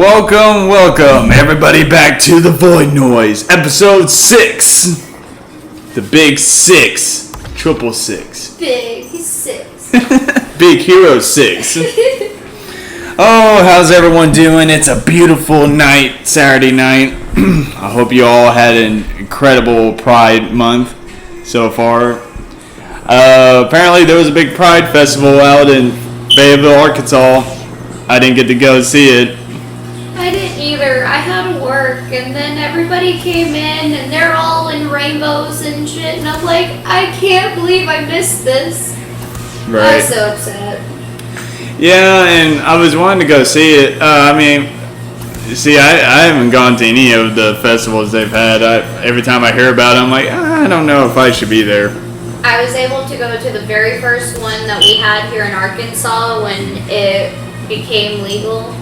Welcome, everybody, back to The Void Noise, episode 6. The Big 6. Triple 6. Big 6. Big Hero 6. Oh, how's everyone doing? It's a beautiful night, Saturday night. I hope you all had an incredible Pride month so far. Apparently there was a big Pride festival out in Fayetteville, Arkansas. I didn't get to go see it. I didn't either. I had to work, and then everybody came in, and they're all in rainbows and shit, and I'm like, I can't believe I missed this. Right. I was so upset. Yeah, and I was wanting to go see it. I haven't gone to any of the festivals they've had. Every time I hear about it, I'm like, I don't know if I should be there. I was able to go to the very first one that we had here in Arkansas when it became legal.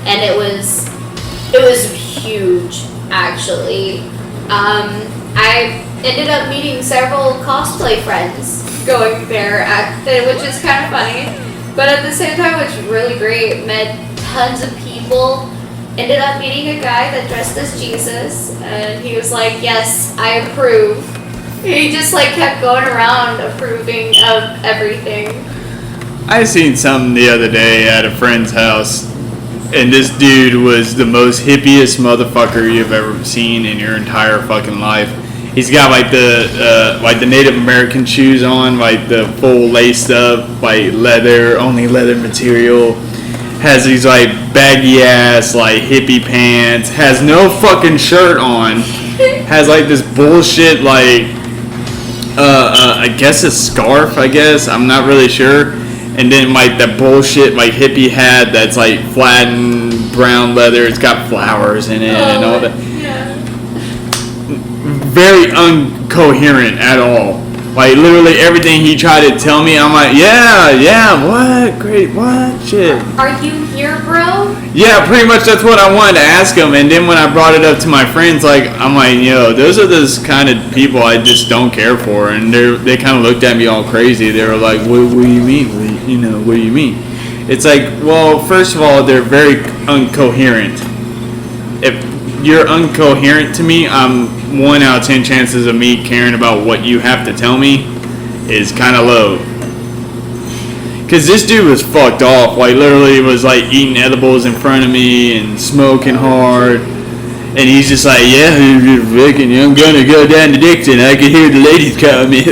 And it was huge, actually. I ended up meeting several cosplay friends going there, which is kind of funny. But at the same time, it was really great. Met tons of people. Ended up meeting a guy that dressed as Jesus, and he was like, "Yes, I approve." He just kept going around approving of everything. I seen something the other day at a friend's house. And this dude was the most hippiest motherfucker you've ever seen in your entire fucking life. He's got the Native American shoes on, the full laced up, leather, only leather material. Has these baggy ass hippie pants. Has no fucking shirt on. Has this bullshit I guess a scarf. I'm not really sure. And then that bullshit hippie hat that's flattened brown leather. It's got flowers in it and all that. Yeah. Very incoherent at all. Literally everything he tried to tell me, I'm like, yeah, what? Great, what? Shit. Are you here, bro? Yeah, pretty much that's what I wanted to ask him. And then when I brought it up to my friends, I'm like, those are those kind of people I just don't care for. And they kind of looked at me all crazy. They were like, what do you mean? What do you mean? It's well, first of all, they're very incoherent. If you're incoherent to me, I'm 1 out of 10 chances of me caring about what you have to tell me is kind of low. Cause this dude was fucked off. Literally was eating edibles in front of me and smoking hard. And he's just yeah, I'm gonna go down to Dixon. I can hear the ladies coming.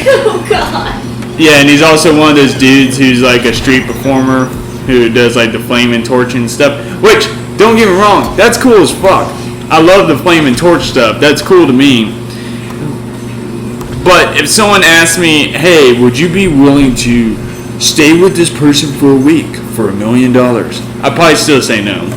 Oh God. Yeah, and he's also one of those dudes who's a street performer who does the flaming torch and stuff. Which, don't get me wrong, that's cool as fuck. I love the flaming torch stuff. That's cool to me. But if someone asked me, hey, would you be willing to stay with this person for a week for $1 million? I'd probably still say no.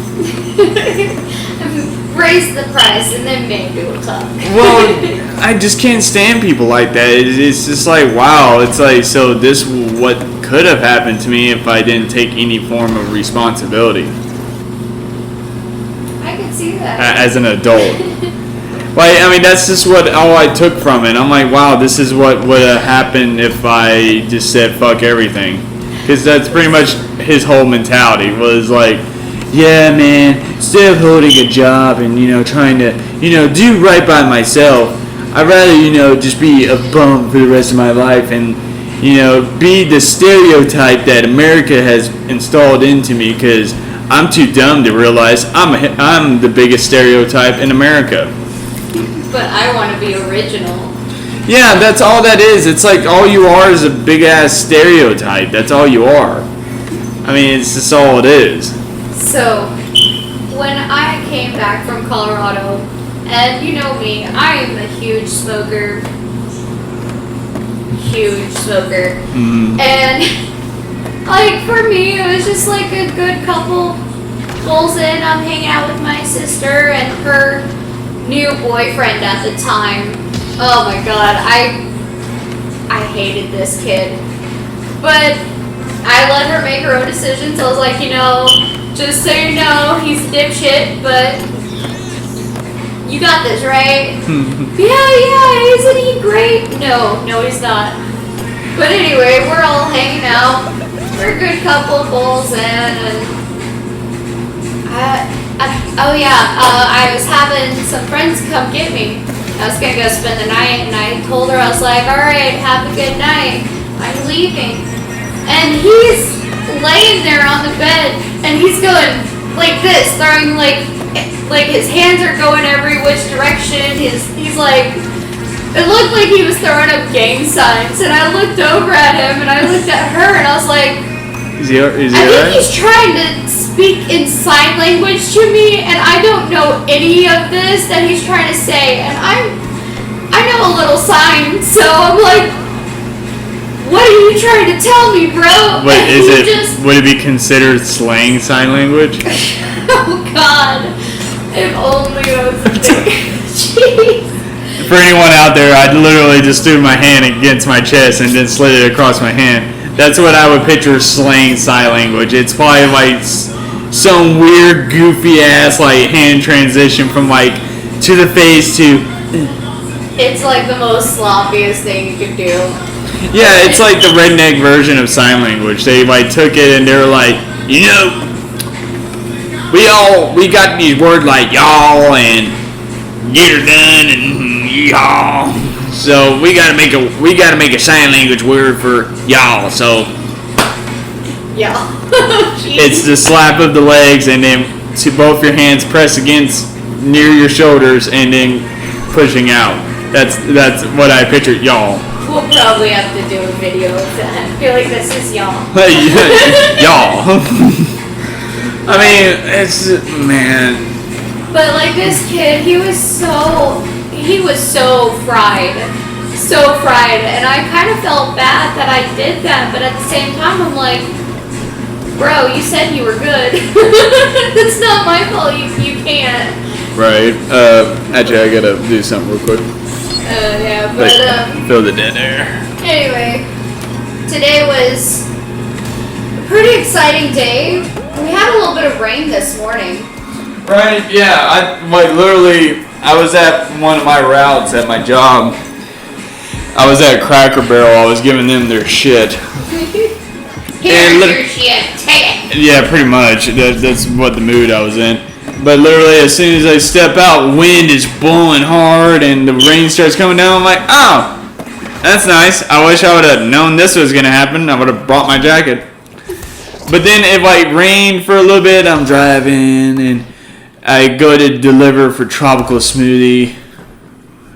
Raise the price and then maybe we'll talk. Well, I just can't stand people like that. It's just wow. It's so this what could have happened to me if I didn't take any form of responsibility. I can see that. As an adult. That's just all I took from it. I'm wow, this is what would have happened if I just said fuck everything. Because that's pretty much his whole mentality was yeah, man, instead of holding a job and, trying to, do right by myself, I'd rather, just be a bum for the rest of my life and, be the stereotype that America has installed into me because I'm too dumb to realize I'm the biggest stereotype in America. But I want to be original. Yeah, that's all that is. It's all you are is a big ass stereotype. That's all you are. It's just all it is. So, when I came back from Colorado, and you know me, I am a huge smoker. Mm. And, for me, it was just a good couple pulls in. I'm hanging out with my sister and her new boyfriend at the time. Oh my God, I hated this kid. But I let her make her own decisions. I was just so you know, he's a dipshit, but you got this, right? yeah, isn't he great? No, he's not. But anyway, we're all hanging out. We're a good couple, bulls in, and Oh yeah, I was having some friends come get me. I was gonna go spend the night, and I told her, I was like, alright, have a good night. I'm leaving. And he's laying there on the bed, and he's going like this, throwing like his hands are going every which direction. He's like, it looked like he was throwing up gang signs, and I looked over at him, and I looked at her, and I was like, Is he I think he's trying to speak in sign language to me, and I don't know any of this that he's trying to say, and I know a little sign, so I'm like, what are you trying to tell me, bro? But would it be considered slang sign language? Oh God, if only I was a thing. Jeez. For anyone out there, I literally just threw my hand against my chest and then slid it across my hand. That's what I would picture slang sign language. It's probably like some weird, goofy ass like hand transition from like to the face to. It's like the most sloppiest thing you could do. Yeah, it's like the redneck version of sign language. They like took it and they were like, you know, we got these words like y'all and get her done and y'all. So we gotta make a sign language word for y'all. So Yeah. it's the slap of the legs and then to both your hands press against near your shoulders and then pushing out. That's what I pictured, y'all. We'll probably have to do a video of that. I feel like this is y'all. Y'all. I mean, it's man. But like this kid, he was so fried. So fried. And I kind of felt bad that I did that, but at the same time I'm like, bro, you said you were good. That's not my fault. You can't. Right. Actually, I gotta do something real quick. Yeah, but Fill the dead air. anyway, today was a pretty exciting day. We had a little bit of rain this morning. Right. Yeah. I was at one of my routes at my job. I was at Cracker Barrel. I was giving them their shit. Here's your shit. Take it. Yeah, pretty much. That's what the mood I was in. But literally, as soon as I step out, wind is blowing hard and the rain starts coming down. I'm like, oh, that's nice. I wish I would have known this was going to happen. I would have brought my jacket. But then it like rained for a little bit. I'm driving and I go to deliver for Tropical Smoothie.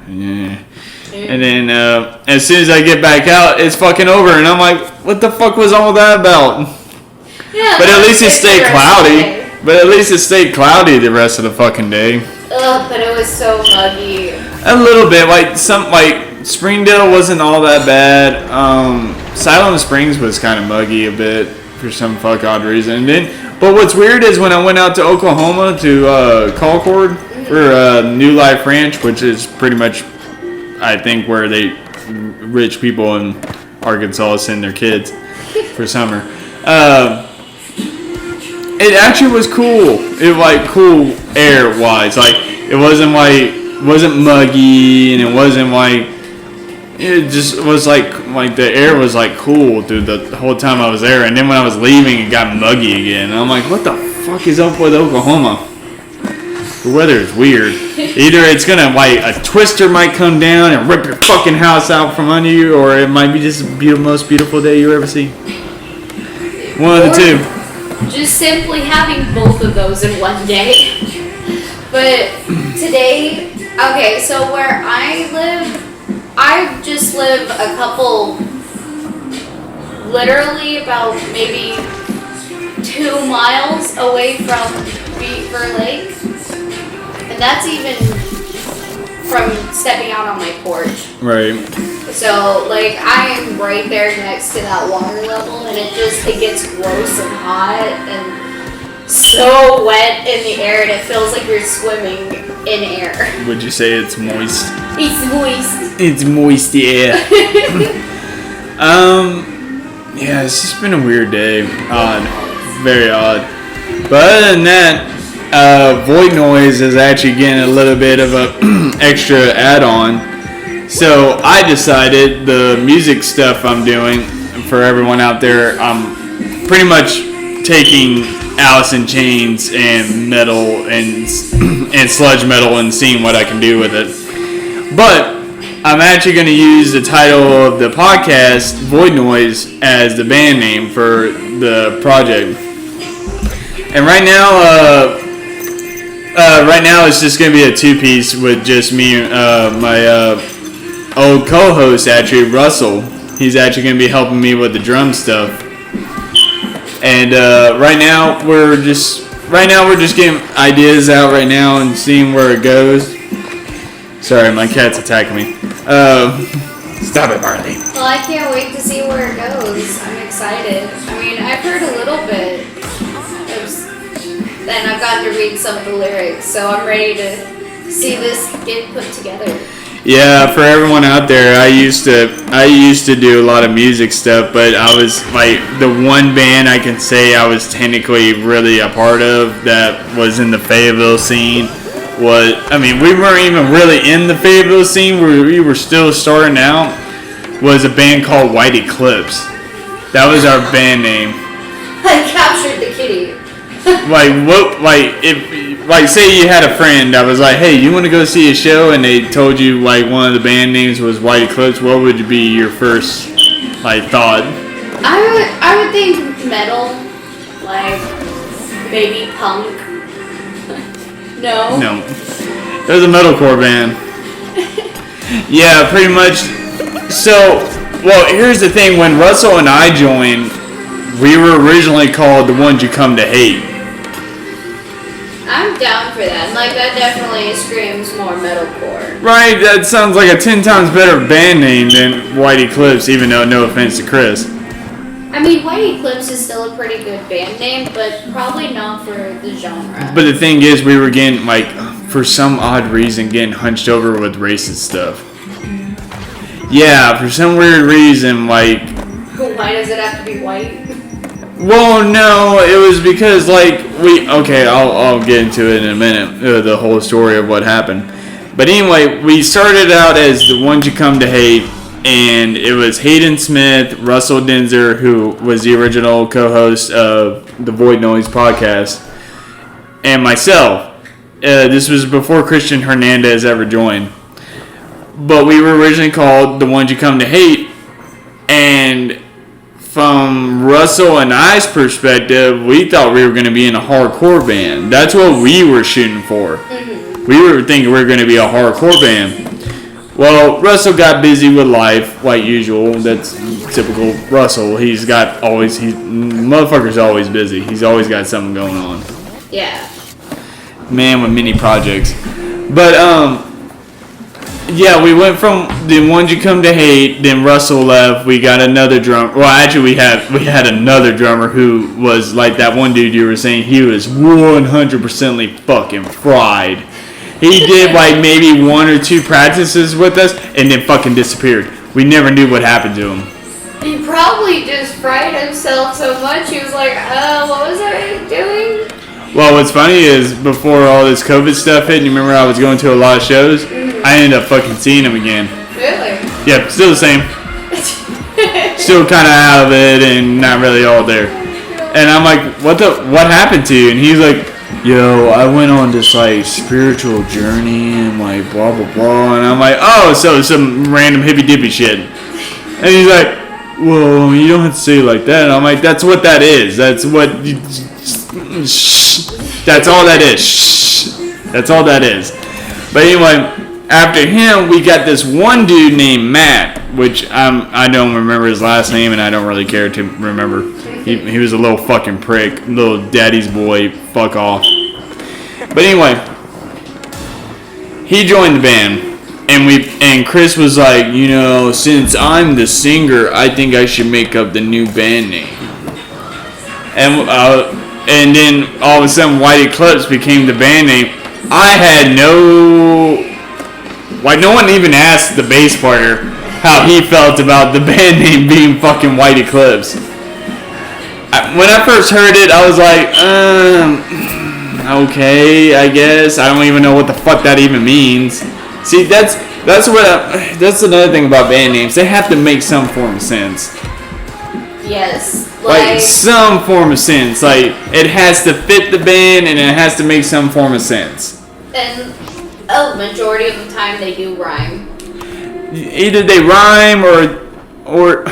Yeah. And then as soon as I get back out, it's fucking over. And I'm like, what the fuck was all that about? Yeah, but at least it stayed cloudy. But at least it stayed cloudy the rest of the fucking day. Ugh, but it was so muggy. A little bit, like Springdale wasn't all that bad. Siloam Springs was kind of muggy a bit for some fuck odd reason. But what's weird is when I went out to Oklahoma to Concord for New Life Ranch, which is pretty much, I think, where rich people in Arkansas send their kids for summer. It actually was cool. It like cool air wise. Like it wasn't muggy and it wasn't like it just was like the air was like cool through the whole time I was there. And then when I was leaving, it got muggy again. And I'm like, what the fuck is up with Oklahoma? The weather is weird. Either it's gonna like a twister might come down and rip your fucking house out from under you, or it might be just the most beautiful day you ever see. One of the two. Just simply having both of those in one day. But today, okay, so where I just live a couple, literally about maybe 2 miles away from Beaver Lake. And that's even from stepping out on my porch. Right. So, like, I am right there next to that water level, and it gets gross and hot and so wet in the air, and it feels like you're swimming in air. Would you say it's moist? It's moist. It's moist, yeah. Yeah, it's just been a weird day. Odd. Very odd. But other than that, Void Noise is actually getting a little bit of a extra add-on. So I decided the music stuff I'm doing for everyone out there, I'm pretty much taking Alice in Chains and metal and sludge metal and seeing what I can do with it. But I'm actually going to use the title of the podcast, Void Noise, as the band name for the project. And right now it's just going to be a two-piece with just me and my old co-host, actually, Russell. He's actually going to be helping me with the drum stuff. And right now we're just getting ideas out right now and seeing where it goes. Sorry, my cat's attacking me. Stop it, Marley. Well, I can't wait to see where it goes. I'm excited. I mean, I've heard a little bit. And I've gotten to read some of the lyrics, so I'm ready to see this get put together. Yeah, for everyone out there, I used to do a lot of music stuff, but I was like the one band I can say I was technically really a part of that was in the Fayetteville scene. We weren't even really in the Fayetteville scene. We were still starting out. Was a band called White Eclipse. That was our band name. I captured the kitty. Say you had a friend that was like, hey, you want to go see a show, and they told you like one of the band names was White Eclipse. What would be your first thought? I would think metal, like maybe punk. No. There's a metalcore band. Yeah, pretty much. So, well, here's the thing. When Russell and I joined, we were originally called The Ones You Come to Hate. I'm down for that. Like, that definitely screams more metalcore. Right, that sounds like a 10 times better band name than White Eclipse, even though no offense to Chris. I mean, White Eclipse is still a pretty good band name, but probably not for the genre. But the thing is, we were getting, for some odd reason, getting hunched over with racist stuff. Yeah, for some weird reason, Why does it have to be white? Well, no, it was because, I'll get into it in a minute, the whole story of what happened. But anyway, we started out as The Ones You Come to Hate, and it was Hayden Smith, Russell Denzer, who was the original co-host of the Void Noise podcast, and myself. This was before Christian Hernandez ever joined. But we were originally called The Ones You Come to Hate, and from Russell and I's perspective, we thought we were going to be in a hardcore band. That's what we were shooting for. Mm-hmm. We were thinking we were going to be a hardcore band. Well, Russell got busy with life, like usual. That's typical Russell. Motherfucker's always busy. He's always got something going on. Yeah. Man with many projects. But, yeah, we went from The Ones You Come to Hate, then Russell left, we got another drummer. Well, actually, we had another drummer who was like that one dude you were saying. He was 100% fucking fried. He did maybe 1 or 2 practices with us and then fucking disappeared. We never knew what happened to him. He probably just fried himself so much, he was like, what was I doing? Well, what's funny is before all this COVID stuff hit, and you remember I was going to a lot of shows? Mm-hmm. I ended up fucking seeing him again. Really? Yep, still the same. Still kind of out of it and not really all there. And I'm like, what happened to you? And he's like, yo, I went on this spiritual journey and blah blah blah. And I'm like, oh, so some random hippy dippy shit. And he's like, well, you don't have to say it like that. And I'm like, that's what that is. That's what. That's all that is. That's all that is. But anyway, after him, we got this one dude named Matt, which I don't remember his last name, and I don't really care to remember. He was a little fucking prick, little daddy's boy, fuck off. But anyway, he joined the band, and Chris was like, since I'm the singer, I think I should make up the new band name. And then all of a sudden, White Eclipse became the band name. I had no one even asked the bass player how he felt about the band name being fucking White Eclipse. When I first heard it, I was like, okay, I guess. I don't even know what the fuck that even means. See, that's another thing about band names. They have to make some form of sense. Yes. Like some form of sense. Like it has to fit the band and it has to make some form of sense. And a majority of the time they do rhyme. Either they rhyme or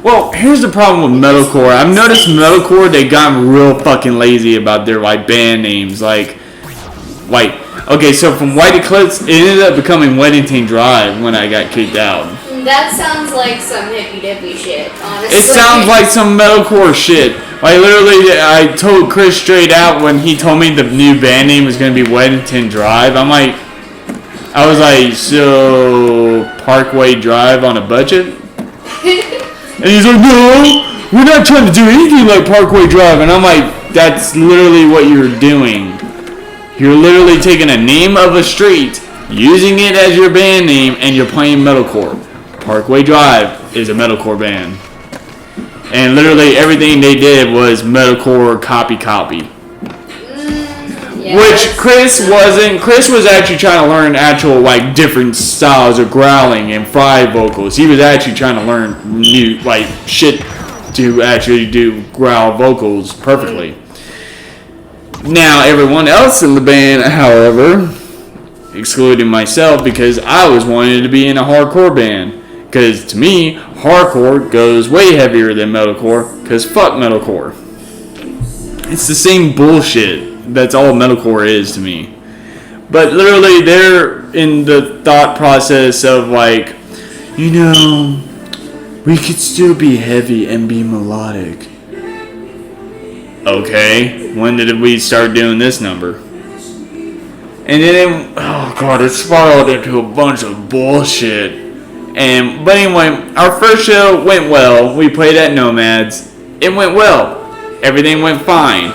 well, here's the problem with metalcore. I've noticed metalcore, they got real fucking lazy about their like band names. Like okay, so from White Eclipse, it ended up becoming Weddington Drive when I got kicked out. That sounds like some hippy dippy shit, honestly. It sounds like some metalcore shit. Like literally, I told Chris straight out when he told me the new band name was gonna be Weddington Drive. I was like, so Parkway Drive on a budget? And he's like, no, we're not trying to do anything like Parkway Drive. And I'm like, that's literally what you're doing. You're literally taking a name of a street, using it as your band name, and you're playing metalcore. Parkway Drive is a metalcore band. And literally everything they did was metalcore copy. Yeah, which Chris wasn't. Chris was actually trying to learn actual like different styles of growling and fry vocals. He was actually trying to learn new like shit to actually do growl vocals perfectly. Now everyone else in the band, however, excluding myself because I was wanting to be in a hardcore band. Because to me, hardcore goes way heavier than metalcore. Because fuck metalcore. It's the same bullshit. That's all metalcore is to me. But literally, they're in the thought process of like, you know, we could still be heavy and be melodic. Okay, when did we start doing this number? And then, oh god, it spiraled into a bunch of bullshit. But anyway, our first show went well. We played at Nomads. It went well. Everything went fine.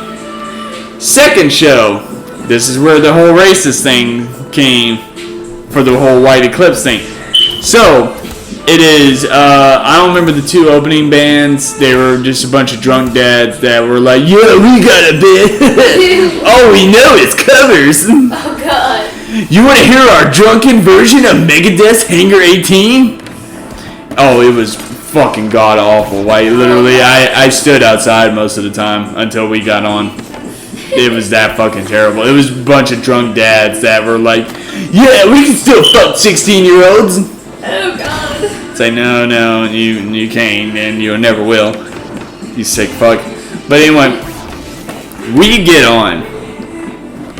Second show, this is where the whole racist thing came for the whole White Eclipse thing. So, it is, I don't remember the two opening bands. They were just a bunch of drunk dads that were like, yeah, we got a band. All we know is covers. Oh god. You want to hear our drunken version of Megadeth's Hangar 18? Oh, it was fucking god awful. Like literally, I stood outside most of the time until we got on. It was that fucking terrible. It was a bunch of drunk dads that were like, yeah, we can still fuck 16-year-olds. Oh god. It's like, no, you can't, and you never will. You sick fuck. But anyway, we get on.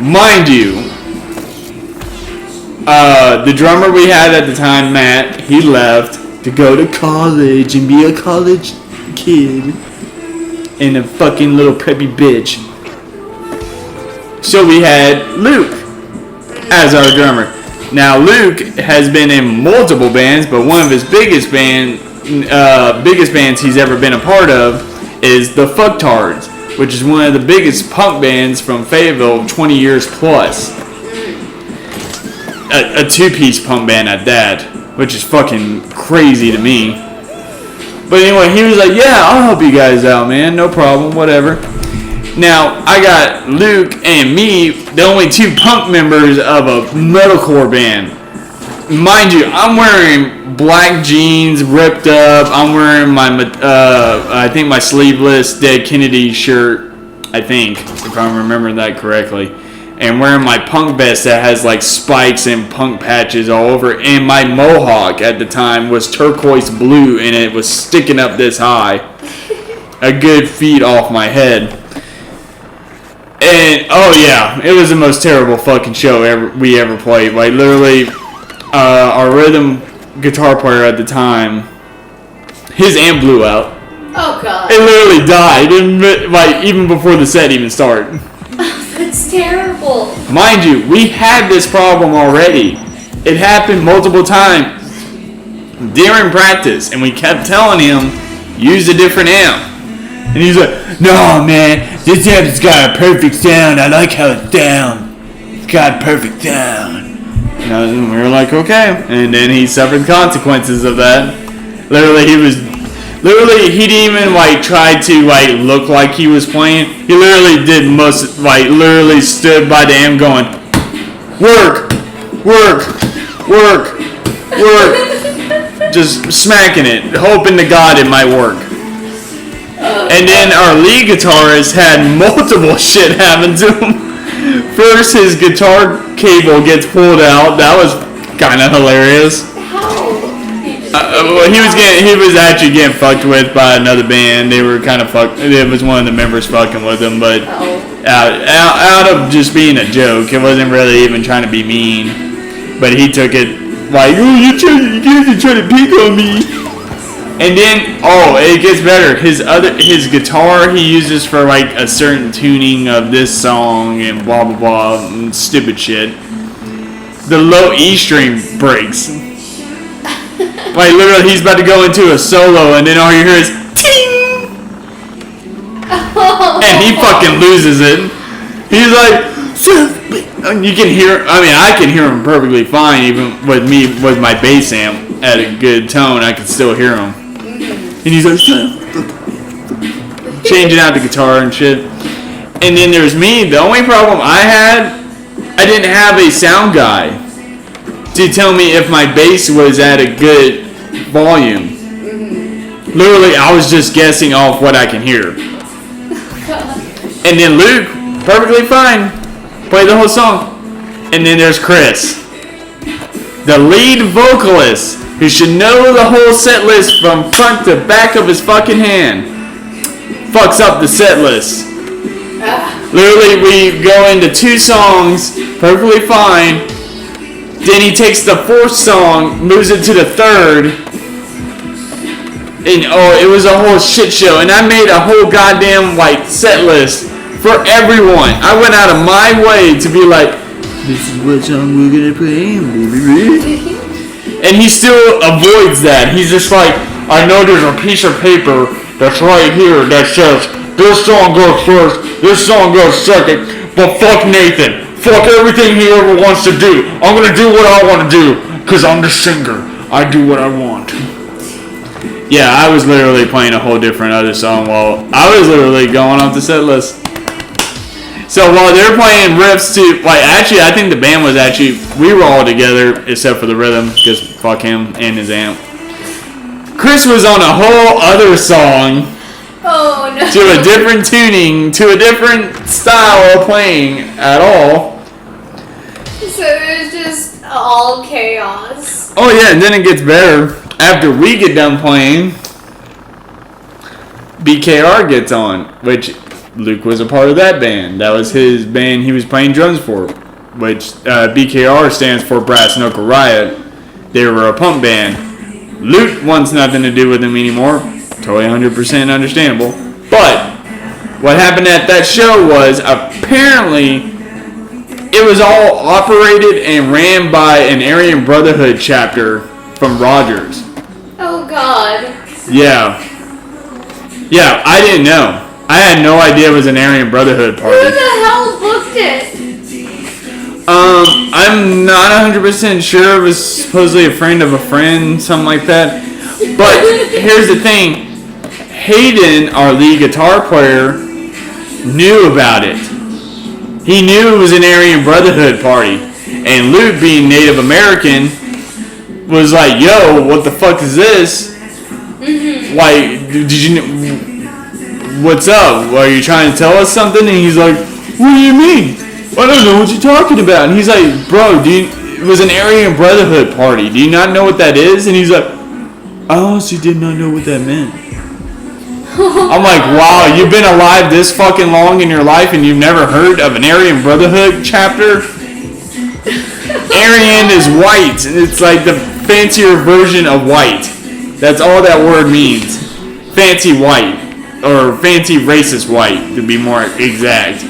Mind you, the drummer we had at the time, Matt, he left to go to college and be a college kid and a fucking little preppy bitch. So we had Luke as our drummer. Now Luke has been in multiple bands, but one of his biggest bands he's ever been a part of is the Fucktards, which is one of the biggest punk bands from Fayetteville, 20 years plus. A two-piece punk band at that, which is fucking crazy to me. But anyway, he was like, yeah, I'll help you guys out, man, no problem, whatever. Now, I got Luke and me, the only two punk members of a metalcore band. Mind you, I'm wearing black jeans, ripped up. I'm wearing my, I think my sleeveless Dead Kennedy shirt, I think, if I'm remembering that correctly. And wearing my punk vest that has like spikes and punk patches all over. And my mohawk at the time was turquoise blue and it was sticking up this high. A good feet off my head. And, oh yeah, it was the most terrible fucking show we ever played. Like, literally, our rhythm guitar player at the time, his amp blew out. Oh god. It literally died, like, even before the set even started. That's terrible. Mind you, we had this problem already. It happened multiple times during practice, and we kept telling him, use a different amp. And he's like, no man, this amp's got a perfect sound. I like how it's down. It's got a perfect sound. And we were like, okay. And then he suffered consequences of that. Literally, he didn't even like try to like look like he was playing. He literally did literally stood by the amp going, work, work, work, work. Just smacking it, hoping to God it might work. And then our lead guitarist had multiple shit happen to him. First, his guitar cable gets pulled out. That was kind of hilarious. How? Well, he was actually getting fucked with by another band. They were kind of fucked. It was one of the members fucking with him, but out of just being a joke. It wasn't really even trying to be mean. But he took it like, oh, you guys are trying to pick on me. And then, it gets better. His guitar he uses for like a certain tuning of this song and blah blah blah and stupid shit. The low E string breaks. Like literally, he's about to go into a solo, and then all you hear is ting, and he fucking loses it. He's like, you can hear. I mean, I can hear him perfectly fine, even with my bass amp at a good tone. I can still hear him. And he's like, changing out the guitar and shit. And then there's me. The only problem I didn't have a sound guy to tell me if my bass was at a good volume. Literally, I was just guessing off what I can hear. And then Luke, perfectly fine, played the whole song. And then there's Chris, the lead vocalist, who should know the whole set list from front to back of his fucking hand. Fucks up the set list. Literally, we go into 2 songs, perfectly fine. Then he takes the 4th song, moves it to the 3rd. And it was a whole shit show. And I made a whole goddamn set list for everyone. I went out of my way to be like, this is what song we're gonna play. And he still avoids that. He's just like, I know there's a piece of paper that's right here that says this song goes first, this song goes second, but fuck Nathan. Fuck everything he ever wants to do. I'm gonna do what I want to do, because I'm the singer. I do what I want. Yeah, I was literally playing a whole different other song while I was literally going off the set list. So while they're playing riffs to, actually I think the band was we were all together except for the rhythm, because fuck him and his amp. Chris was on a whole other song. Oh no. To a different tuning, to a different style of playing at all. So it was just all chaos. Oh yeah, and then it gets better. After we get done playing, BKR gets on, which Luke was a part of that band. That was his band he was playing drums for, which BKR stands for Brass Knuckle Riot. They were a punk band. Luke wants nothing to do with them anymore. Totally 100% understandable. But what happened at that show was apparently it was all operated and ran by an Aryan Brotherhood chapter from Rogers. Oh God. Yeah, I didn't know. I had no idea it was an Aryan Brotherhood party. Who the hell booked it? I'm not 100% sure. It was supposedly a friend of a friend, something like that. But here's the thing. Hayden, our lead guitar player, knew about it. He knew it was an Aryan Brotherhood party. And Luke, being Native American, was like, yo, what the fuck is this? Did you what's up? Are you trying to tell us something? And he's like, what do you mean? I don't know what you're talking about. And he's like, bro, it was an Aryan Brotherhood party. Do you not know what that is? And he's like, I honestly did not know what that meant. I'm like, wow, you've been alive this fucking long in your life and you've never heard of an Aryan Brotherhood chapter? Aryan is white, and it's like the fancier version of white. That's all that word means. Fancy white. Or fancy racist white, to be more exact.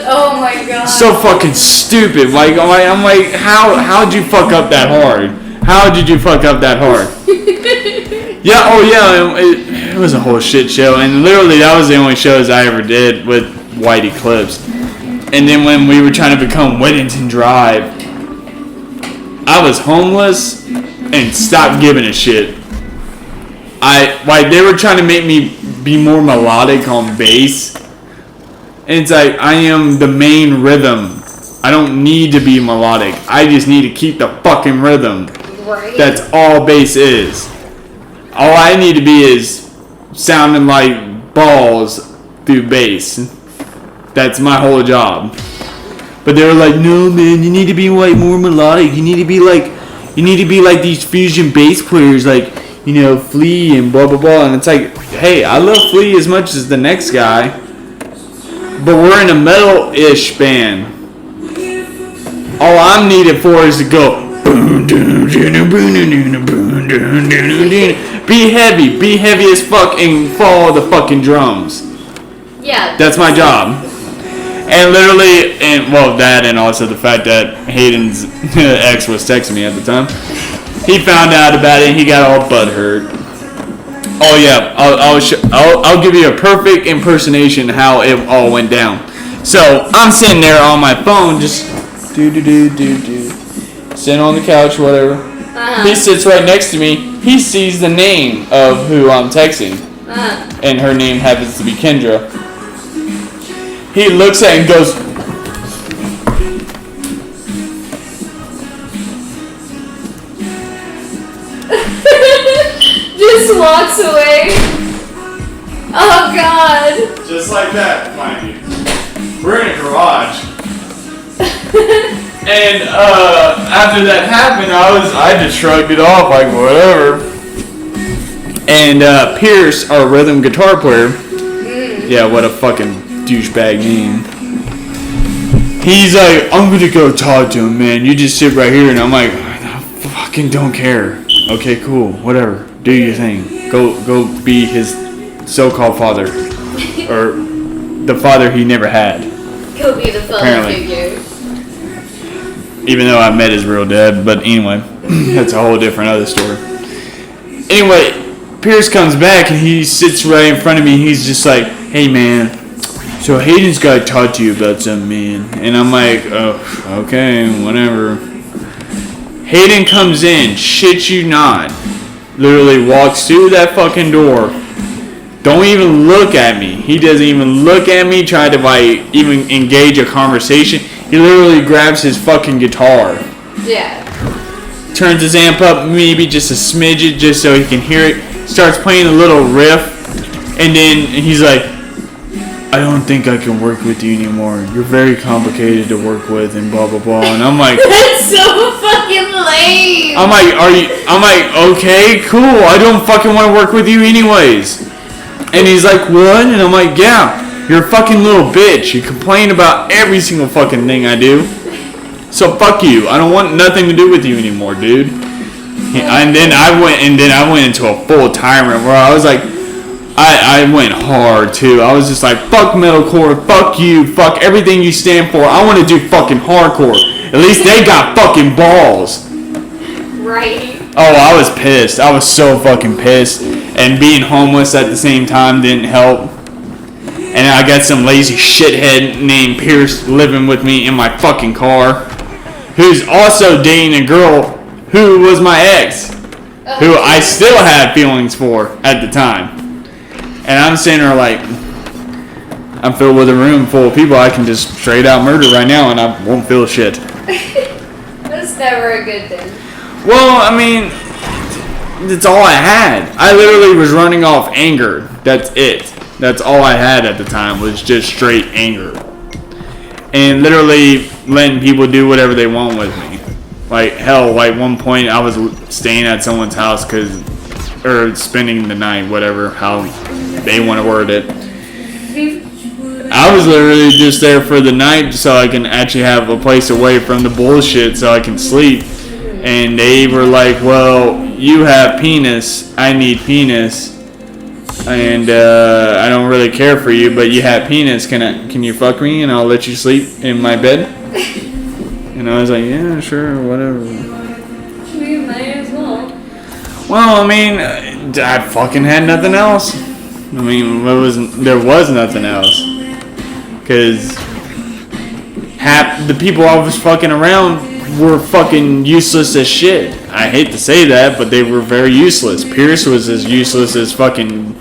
Oh my God. So fucking stupid. I'm like, how'd you fuck up that hard? How did you fuck up that hard? It was a whole shit show, and literally that was the only shows I ever did with White Eclipse. And then when we were trying to become Whittington Drive, I was homeless and stopped giving a shit. They were trying to make me be more melodic on bass. And it's like, I am the main rhythm. I don't need to be melodic. I just need to keep the fucking rhythm. Right. That's all bass is. All I need to be is sounding like balls through bass. That's my whole job. But they were like, no man, you need to be like more melodic. You need to be like these fusion bass players, like, you know, Flea and blah blah blah. And it's like, hey, I love Flea as much as the next guy, but we're in a metal-ish band. All I'm needed for is to go. Be heavy as fuck, and follow the fucking drums. Yeah. That's my job. And literally, that, and also the fact that Hayden's ex was texting me at the time. He found out about it and he got all butthurt. Oh yeah, I'll give you a perfect impersonation how it all went down. So I'm sitting there on my phone, just sitting on the couch, whatever. He sits right next to me. He sees the name of who I'm texting, and her name happens to be Kendra. He looks at it and goes, just walks away. Oh God. just like that, mind you. We're in a garage. And after that happened, I just shrugged it off like whatever. And Pierce, our rhythm guitar player, yeah, what a fucking douchebag name. He's like, I'm gonna go talk to him, man. You just sit right here. And I'm like, I fucking don't care. Okay, cool, whatever. Do your thing. Go be his so-called father, or the father he never had. Go be the father figure. Even though I met his real dad, but anyway, that's a whole different other story. Anyway, Pierce comes back and he sits right in front of me. He's just like, hey man, so Hayden's got to talk to you about something, man. And I'm like, oh, okay, whatever. Hayden comes in, shit you not, literally walks through that fucking door. Don't even look at me. He doesn't even look at me, try to like even engage a conversation. He literally grabs his fucking guitar. Yeah. Turns his amp up maybe just a smidget just so he can hear it. Starts playing a little riff. And then he's like, I don't think I can work with you anymore. You're very complicated to work with and blah blah blah. And I'm like, that's so fucking lame. I'm like, okay, cool. I don't fucking want to work with you anyways. And he's like, what? And I'm like, yeah. You're a fucking little bitch. You complain about every single fucking thing I do. So fuck you. I don't want nothing to do with you anymore, dude. And then I went into a full tyrant where I was like, I went hard too. I was just like, fuck metalcore, fuck you, fuck everything you stand for. I want to do fucking hardcore. At least they got fucking balls. Right. Oh, I was pissed. I was so fucking pissed. And being homeless at the same time didn't help. And I got some lazy shithead named Pierce living with me in my fucking car, who's also dating a girl who was my ex, who I still had feelings for at the time. And I'm sitting there like, I'm filled with a room full of people I can just straight out murder right now and I won't feel shit. That's never a good thing. Well, I mean, that's all I had. I literally was running off anger. That's it. That's all I had at the time was just straight anger. And literally letting people do whatever they want with me. Like, hell, like one point I was staying at someone's house or spending the night, whatever, how they want to word it. I was literally just there for the night so I can actually have a place away from the bullshit so I can sleep. And they were like, well, you have penis, I need penis. And I don't really care for you, but you have penis. Can you fuck me and I'll let you sleep in my bed? And I was like, yeah, sure, whatever. We might as well. Well, I mean, I fucking had nothing else. I mean, there was nothing else. Because half the people I was fucking around were fucking useless as shit. I hate to say that, but they were very useless. Pierce was as useless as fucking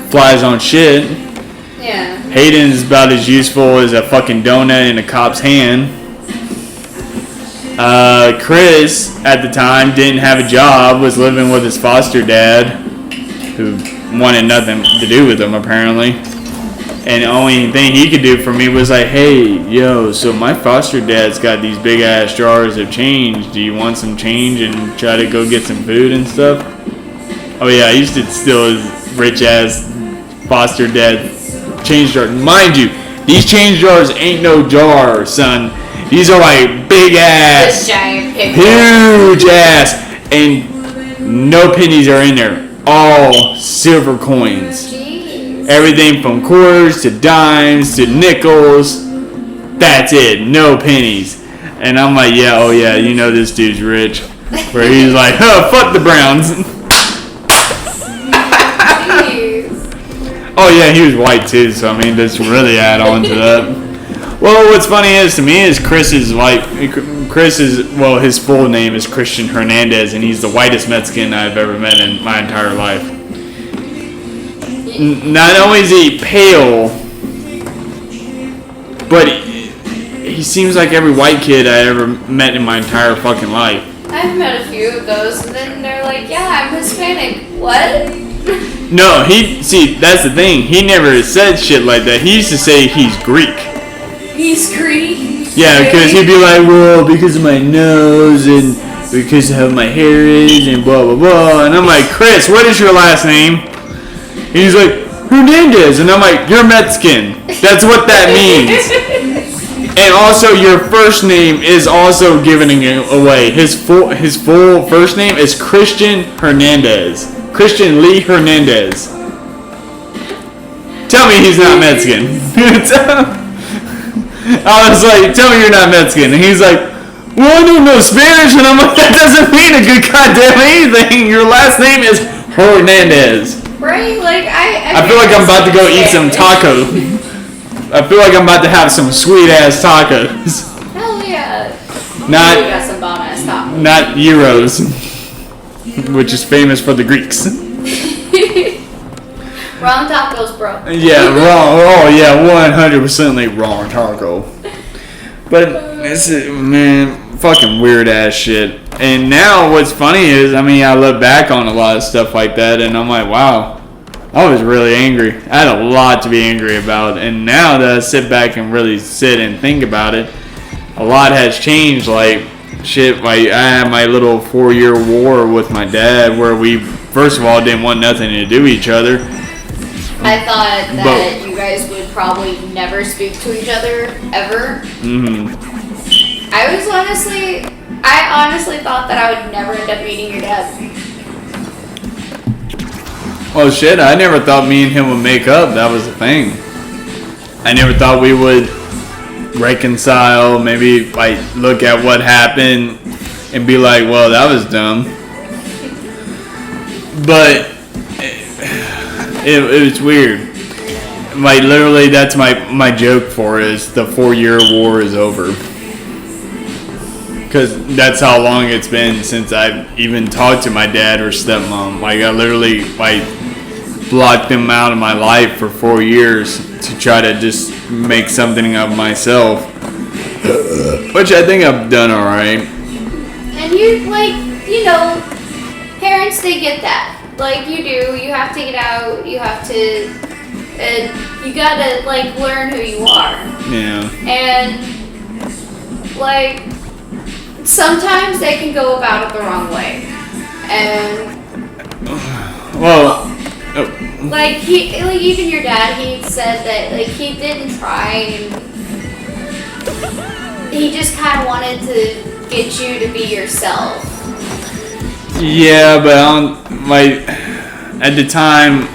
flies on shit. Yeah. Hayden's about as useful as a fucking donut in a cop's hand. Chris, at the time, didn't have a job, was living with his foster dad. who wanted nothing to do with him apparently. And the only thing he could do for me was like, hey, yo, so my foster dad's got these big ass jars of change. Do you want some change and try to go get some food and stuff? Oh yeah, I used to steal his rich ass foster dad change jar. Mind you, these change jars ain't no jars, son. These are like big ass, huge ass, and no pennies are in there. All silver coins. Jeez. Everything from quarters to dimes to nickels. That's it. No pennies. And I'm like, yeah, oh yeah, you know this dude's rich. Where he's like, oh, fuck the Browns. Oh yeah, he was white too, so I mean, just really add on to that. Well, what's funny is to me is his full name is Christian Hernandez, and he's the whitest Mexican I've ever met in my entire life. Not only is he pale, but he seems like every white kid I ever met in my entire fucking life. I've met a few of those, and then they're like, yeah, I'm Hispanic. What? No, that's the thing. He never said shit like that. He used to say he's Greek. He's Greek? Yeah, because he'd be like, well, because of my nose and because of how my hair is and blah, blah, blah. And I'm like, Chris, what is your last name? And he's like, Hernandez. And I'm like, you're Mexican. That's what that means. And also, your first name is also giving it away. His full first name is Christian Hernandez. Christian Lee Hernandez. Tell me he's not Mexican. I was like, tell me you're not Mexican. And he's like, well, I don't know Spanish. And I'm like, that doesn't mean a good goddamn anything. Your last name is Hernandez. Right? Like, I feel like I'm about to go eat some tacos. I feel like I'm about to have some sweet ass tacos. Hell yeah. Not, we got some bomb ass tacos. Not gyros, which is famous for the Greeks. Wrong tacos, bro. Yeah, wrong. Oh yeah, 100% wrong taco. But this is, man, fucking weird ass shit. And now what's funny is, I mean, I look back on a lot of stuff like that, and I'm like, wow, I was really angry. I had a lot to be angry about. And now that I sit back and really sit and think about it, a lot has changed. Like, shit, like I had my little 4-year war with my dad where we, first of all, didn't want nothing to do with each other. I thought that you guys would probably never speak to each other, ever. Mm-hmm. I honestly thought that I would never end up meeting your dad. Well, shit, I never thought me and him would make up. That was the thing. I never thought we would reconcile, maybe like look at what happened and be like, well, that was dumb. But it was weird. Like, literally, that's my joke for it, is the 4-year war is over. Because that's how long it's been since I've even talked to my dad or stepmom. Like, I literally, like, blocked them out of my life for 4 years to try to just make something of myself. Which I think I've done alright. And you, like, you know, parents, they get that. Like, you do. You have to get out. You have to, you gotta, like, learn who you are. Yeah. And, like, sometimes they can go about it the wrong way. And, well, like, even your dad, he said that, like, he didn't try, and he just kind of wanted to get you to be yourself. yeah, but at the time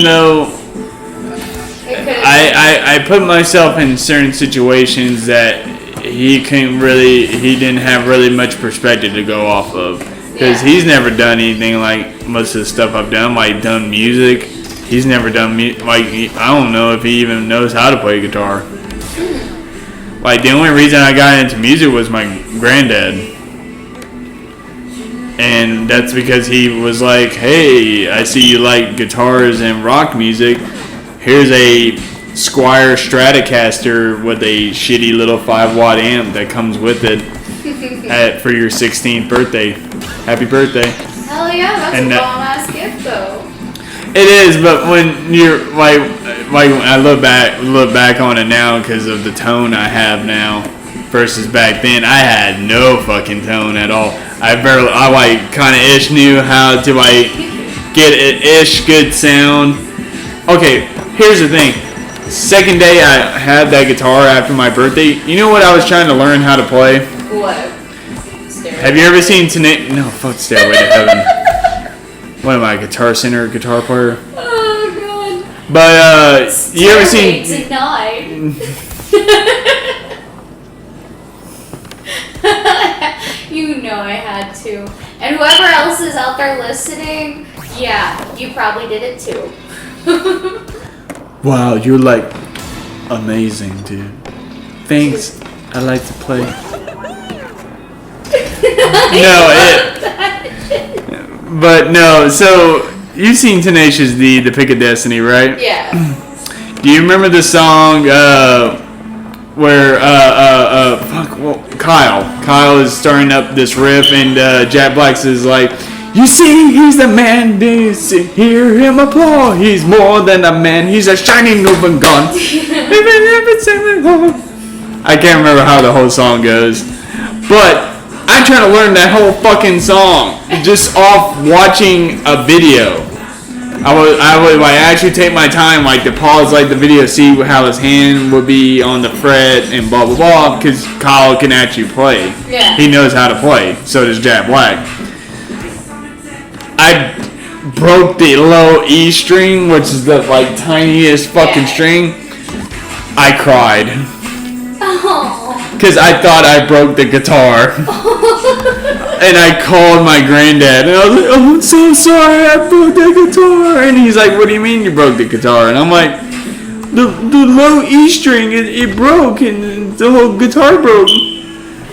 though, I put myself in certain situations that he didn't have really much perspective to go off of. Because he's never done anything like most of the stuff I've done, like done music. He's never done, like, I don't know if he even knows how to play guitar. Like, the only reason I got into music was my granddad. And that's because he was like, hey, I see you like guitars and rock music. Here's a Squier Stratocaster with a shitty little 5-watt amp that comes with it for your 16th birthday. Happy birthday. Hell yeah, that's And a bomb ass gift though. it is, but when you're like I look back on it now because of the tone I have now versus back then, I had no fucking tone at all. I like kind of ish knew how to like get an ish good sound. Okay, here's the thing. Second day I had that guitar after my birthday. You know what I was trying to learn how to play? What? Have you ever seen No, fuck Stairway to Heaven. What am I, Guitar Center guitar player? Oh god. But you ever seen? Tonight. You know I had to. And whoever else is out there listening, yeah, you probably did it too. Wow, you're like amazing, dude. Thanks. I like to play. But no. So you've seen Tenacious D, "The Pick of Destiny," right? Yeah. Do you remember the song where Kyle is starting up this riff and Jack Black is like, "You see, he's the man. Hear him applaud. He's more than a man. He's a shining open gun." I can't remember how the whole song goes, but I'm trying to learn that whole fucking song just off watching a video. I would like actually take my time like to pause like the video, see how his hand would be on the fret and blah blah blah, because Kyle can actually play. Yeah. He knows how to play. So does Jack Black. I broke the low E string, which is the like tiniest fucking string. I cried. Because I thought I broke the guitar. And I called my granddad and I was like, "Oh, I'm so sorry, I broke the guitar." And he's like, "What do you mean you broke the guitar?" And I'm like, the low E string, it broke and the whole guitar broke.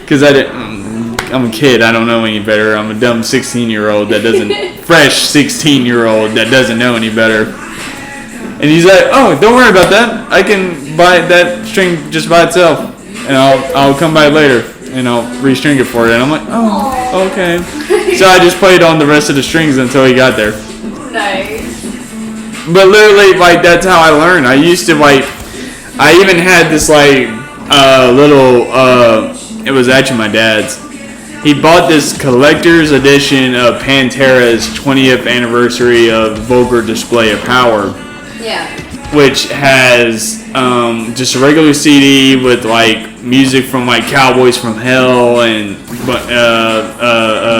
Because I'm a kid, I don't know any better. I'm a dumb 16-year-old that doesn't, fresh 16-year-old that doesn't know any better. And he's like, "Oh, don't worry about that. I can buy that string just by itself. And I'll come by later and I'll restring it for you." And I'm like, "Oh, okay." So I just played on the rest of the strings until he got there. Nice. But literally, like, that's how I learned. I used to, like, I even had this, like, it was actually my dad's. He bought this collector's edition of Pantera's 20th anniversary of Vulgar Display of Power. Yeah. Which has just a regular CD with like music from like Cowboys from Hell and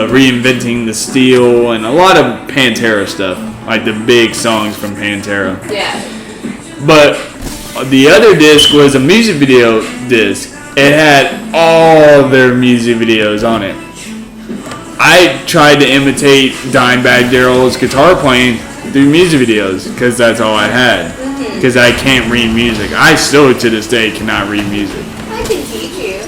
Reinventing the Steel and a lot of Pantera stuff, like the big songs from Pantera. Yeah. But the other disc was a music video disc. It had all their music videos on it. I tried to imitate Dimebag Darrell's guitar playing through music videos because that's all I had. Because I can't read music. I still to this day cannot read music. I can teach you,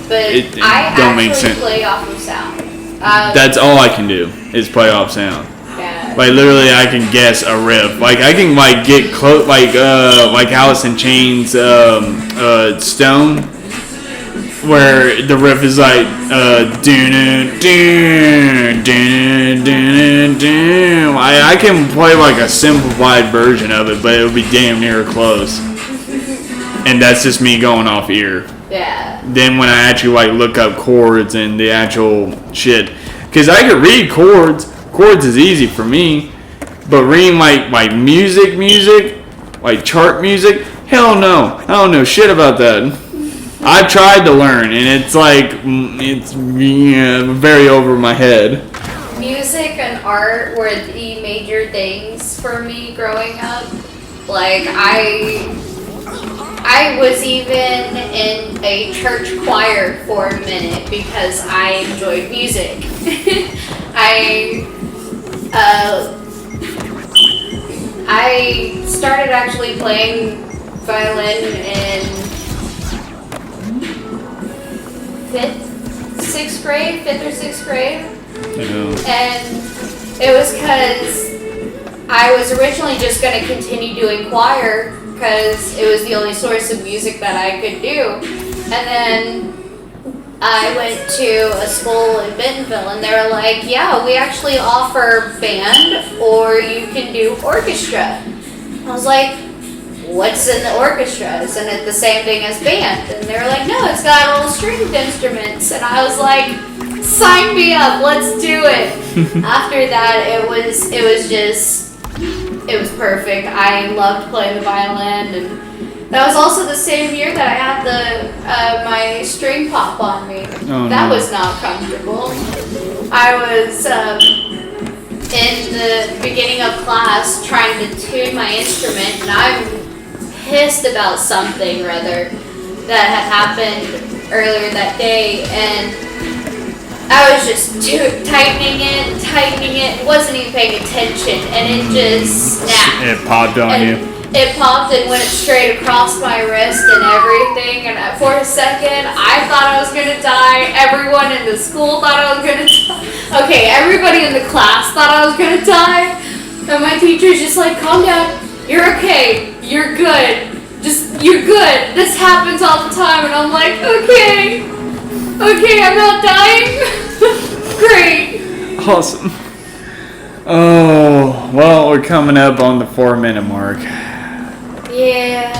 but It I don't make actually sense. play off of sound. That's all I can do is play off sound. Yeah. Like literally, I can guess a riff. Like I can like get close, like Alice in Chains, Stone, where the riff is like I can play like a simplified version of it, but it would be damn near close. And that's just me going off ear. Yeah. Then when I actually like look up chords and the actual shit, because I could read chords is easy for me, but reading like music, like chart music, hell no, I don't know shit about that. I've tried to learn, and it's like it's very over my head. Music and art were the major things for me growing up. Like I was even in a church choir for a minute because I enjoyed music. I started actually playing violin in fifth or sixth grade. And it was because I was originally just going to continue doing choir because it was the only source of music that I could do. And then I went to a school in Bentonville, and they were like, yeah, we actually offer band, or you can do orchestra. I was like, what's in the orchestra? Isn't it the same thing as band? And they were like, no, it's got all stringed instruments. And I was like, sign me up, let's do it. After that, it was perfect. I loved playing the violin, and that was also the same year that I had my string pop on me. Oh, that no. was not comfortable. I was in the beginning of class trying to tune my instrument, and I'm pissed about something or other that had happened earlier that day, and I was just tightening it, wasn't even paying attention, and it just snapped. It popped on you. It popped and went straight across my wrist and everything, and for a second, I thought I was gonna die. Everyone in the school thought I was gonna die. Okay, everybody in the class thought I was gonna die, and my teacher's just like, calm down, you're okay, you're good, you're good, this happens all the time, and I'm like, okay, I'm not dying, great. Awesome. Oh, well, we're coming up on the 4-minute mark. Yeah.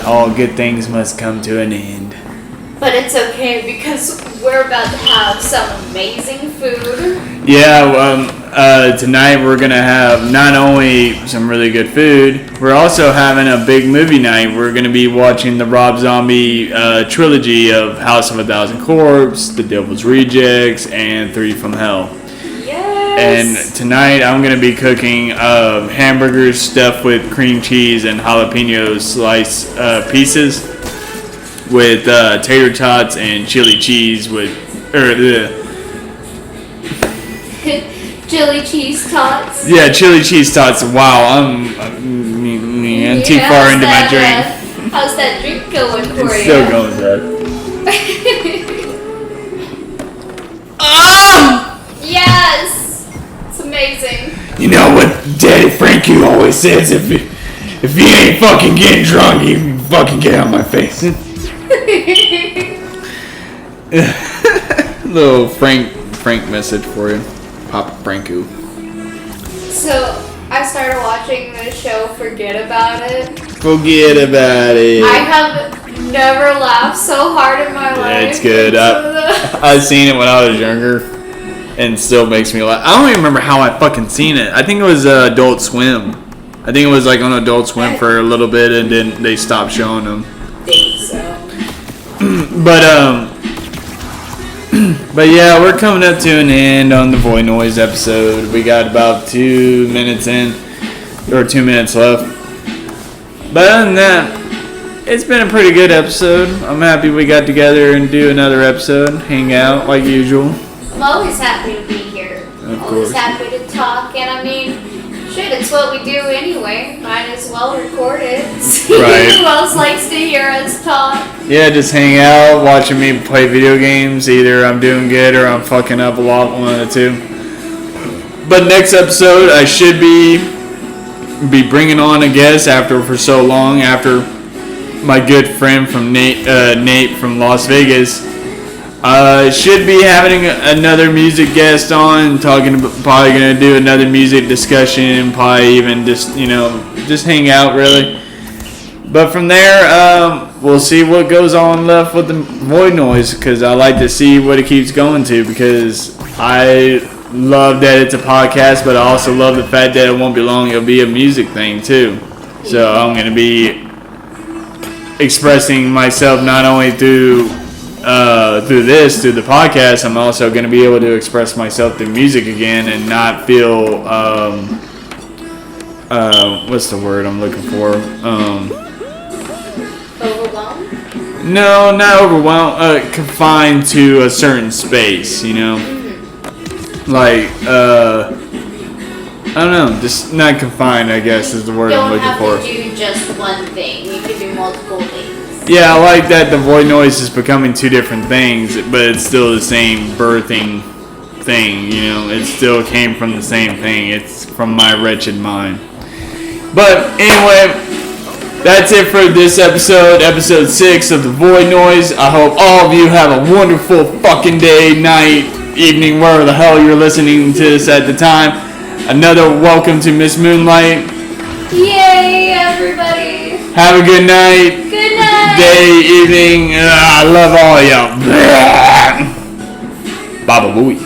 All good things must come to an end. But it's okay because we're about to have some amazing food. Yeah, tonight we're gonna have not only some really good food, we're also having a big movie night. We're gonna be watching the Rob Zombie trilogy of House of a Thousand Corpses, The Devil's Rejects, and 3 from Hell. And tonight I'm going to be cooking hamburgers stuffed with cream cheese and jalapeno slice pieces with tater tots and chili cheese with chili cheese tots. Yeah, chili cheese tots. Wow, I'm too far into my drink. How's that drink going for you? It's still going good. Yes! It's amazing. You know what Daddy Frankie always says, if you ain't fucking getting drunk, you can fucking get out of my face. Little Frank message for you. Papa Franco. So, I started watching the show Forget About It. Forget about it. I have never laughed so hard in my life. It's good. I've seen it when I was younger, and it still makes me laugh. I don't even remember how I fucking seen it. I think it was Adult Swim. I think it was like on Adult Swim for a little bit, and then they stopped showing them. I think so. But yeah, we're coming up to an end on the Void Noise episode. We got about 2 minutes in, or 2 minutes left. But other than that, it's been a pretty good episode. I'm happy we got together and do another episode, hang out like usual. I'm always happy to be here. Of Always course. happy to talk, and I mean, shit, it's what we do anyway. Might as well record it. See Right. who else likes to hear us talk. Yeah, just hang out, watching me play video games. Either I'm doing good or I'm fucking up a lot, one of the two. But next episode, I should be bringing on a guest for so long, after my good friend from Nate from Las Vegas. Should be having another music guest on, probably gonna do another music discussion, probably even just hang out really. But from there, we'll see what goes on left with the Void Noise, because I like to see what it keeps going to, because I love that it's a podcast, but I also love the fact that it won't be long, it'll be a music thing too. So I'm gonna be expressing myself not only through the podcast. I'm also going to be able to express myself through music again and not feel what's the word I'm looking for? Overwhelmed? No, not overwhelmed. Confined to a certain space, like I don't know, just not confined, I guess is the word I'm looking for. You don't have to do just one thing. You can do multiple things. Yeah, I like that the Void Noise is becoming two different things, but it's still the same birthing thing, It still came from the same thing. It's from my wretched mind. But anyway, That's it for this episode 6 of The Void Noise. I hope all of you have a wonderful fucking day, night, evening, wherever the hell you're listening to this at the time. Another welcome to Miss Moonlight. Yay, everybody. Have a good night. Good night. Day, evening. I love all of y'all. Baba Booey.